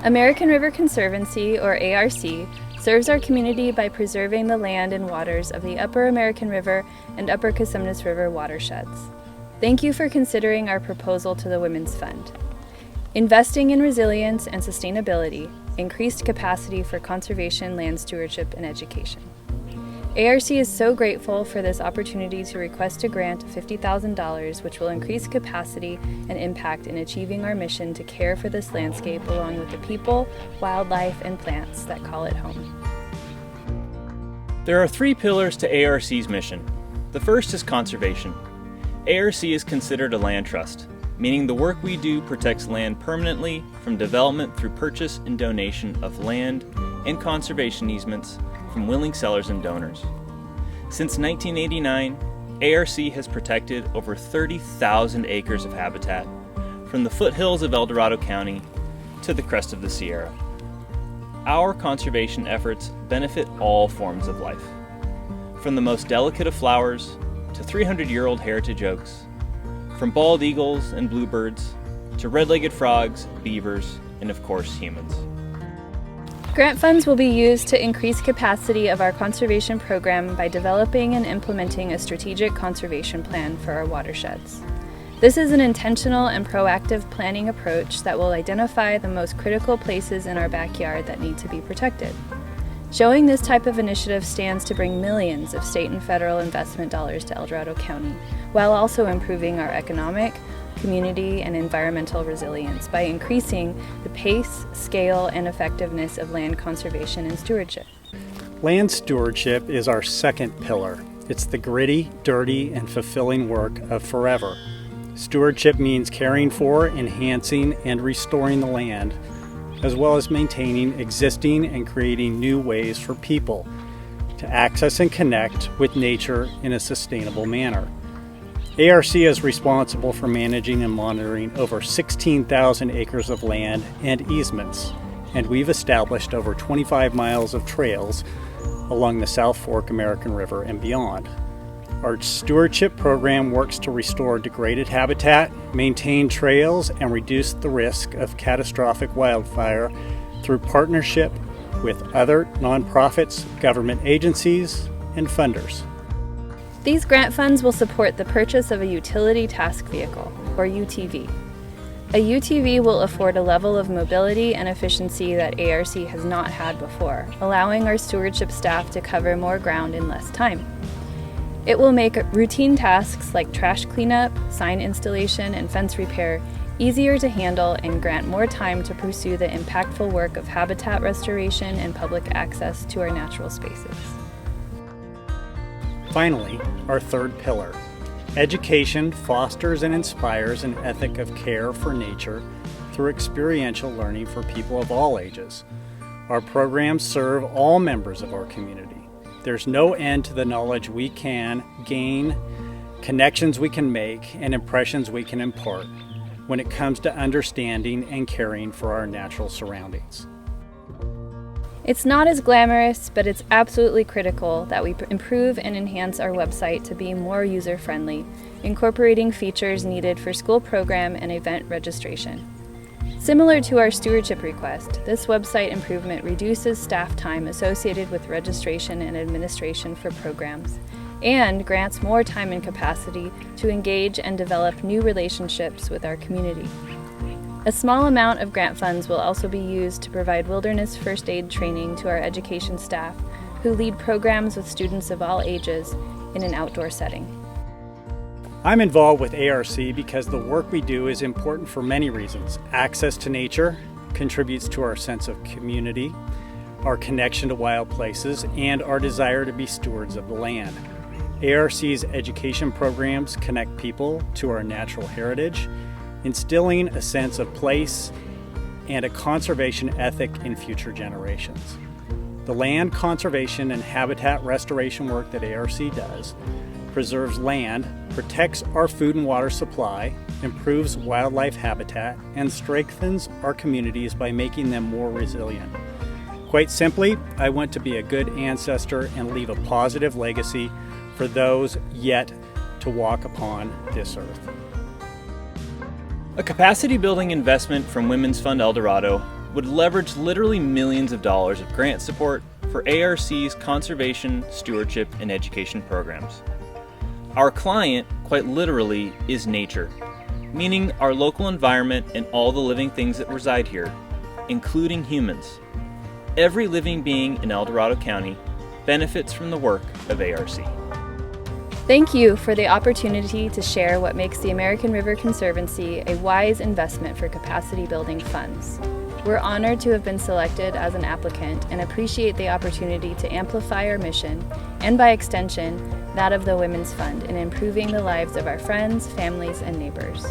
American River Conservancy, or ARC, serves our community by preserving the land and waters of the Upper American River and Upper Cosumnes River watersheds. Thank you for considering our proposal to the Women's Fund. Investing in resilience and sustainability, increased capacity for conservation, land stewardship, and education. ARC is so grateful for this opportunity to request a grant of $50,000, which will increase capacity and impact in achieving our mission to care for this landscape along with the people, wildlife, and plants that call it home. There are 3 pillars to ARC's mission. The first is conservation. ARC is considered a land trust, meaning the work we do protects land permanently from development through purchase and donation of land and conservation easements from willing sellers and donors. Since 1989, ARC has protected over 30,000 acres of habitat from the foothills of El Dorado County to the crest of the Sierra. Our conservation efforts benefit all forms of life, from the most delicate of flowers to 300-year-old heritage oaks, from bald eagles and bluebirds to red-legged frogs, beavers, and of course humans. Grant funds will be used to increase capacity of our conservation program by developing and implementing a strategic conservation plan for our watersheds. This is an intentional and proactive planning approach that will identify the most critical places in our backyard that need to be protected. Showing this type of initiative stands to bring millions of state and federal investment dollars to El Dorado County, while also improving our economic, community, and environmental resilience by increasing the pace, scale, and effectiveness of land conservation and stewardship. Land stewardship is our second pillar. It's the gritty, dirty, and fulfilling work of forever. Stewardship means caring for, enhancing, and restoring the land, as well as maintaining existing and creating new ways for people to access and connect with nature in a sustainable manner. ARC is responsible for managing and monitoring over 16,000 acres of land and easements, and we've established over 25 miles of trails along the South Fork American River and beyond. Our stewardship program works to restore degraded habitat, maintain trails, and reduce the risk of catastrophic wildfire through partnership with other nonprofits, government agencies, and funders. These grant funds will support the purchase of a utility task vehicle, or UTV. A UTV will afford a level of mobility and efficiency that ARC has not had before, allowing our stewardship staff to cover more ground in less time. It will make routine tasks like trash cleanup, sign installation, and fence repair easier to handle and grant more time to pursue the impactful work of habitat restoration and public access to our natural spaces. Finally, our third pillar. Education fosters and inspires an ethic of care for nature through experiential learning for people of all ages. Our programs serve all members of our community. There's no end to the knowledge we can gain, connections we can make, and impressions we can impart when it comes to understanding and caring for our natural surroundings. It's not as glamorous, but it's absolutely critical that we improve and enhance our website to be more user-friendly, incorporating features needed for school program and event registration. Similar to our stewardship request, this website improvement reduces staff time associated with registration and administration for programs, and grants more time and capacity to engage and develop new relationships with our community. A small amount of grant funds will also be used to provide wilderness first aid training to our education staff who lead programs with students of all ages in an outdoor setting. I'm involved with ARC because the work we do is important for many reasons. Access to nature contributes to our sense of community, our connection to wild places, and our desire to be stewards of the land. ARC's education programs connect people to our natural heritage, instilling a sense of place and a conservation ethic in future generations. The land conservation and habitat restoration work that ARC does preserves land, protects our food and water supply, improves wildlife habitat, and strengthens our communities by making them more resilient. Quite simply, I want to be a good ancestor and leave a positive legacy for those yet to walk upon this earth. A capacity building investment from Women's Fund El Dorado would leverage literally millions of dollars of grant support for ARC's conservation, stewardship, and education programs. Our client, quite literally, is nature, meaning our local environment and all the living things that reside here, including humans. Every living being in El Dorado County benefits from the work of ARC. Thank you for the opportunity to share what makes the American River Conservancy a wise investment for capacity building funds. We're honored to have been selected as an applicant and appreciate the opportunity to amplify our mission, and by extension, that of the Women's Fund, in improving the lives of our friends, families, and neighbors.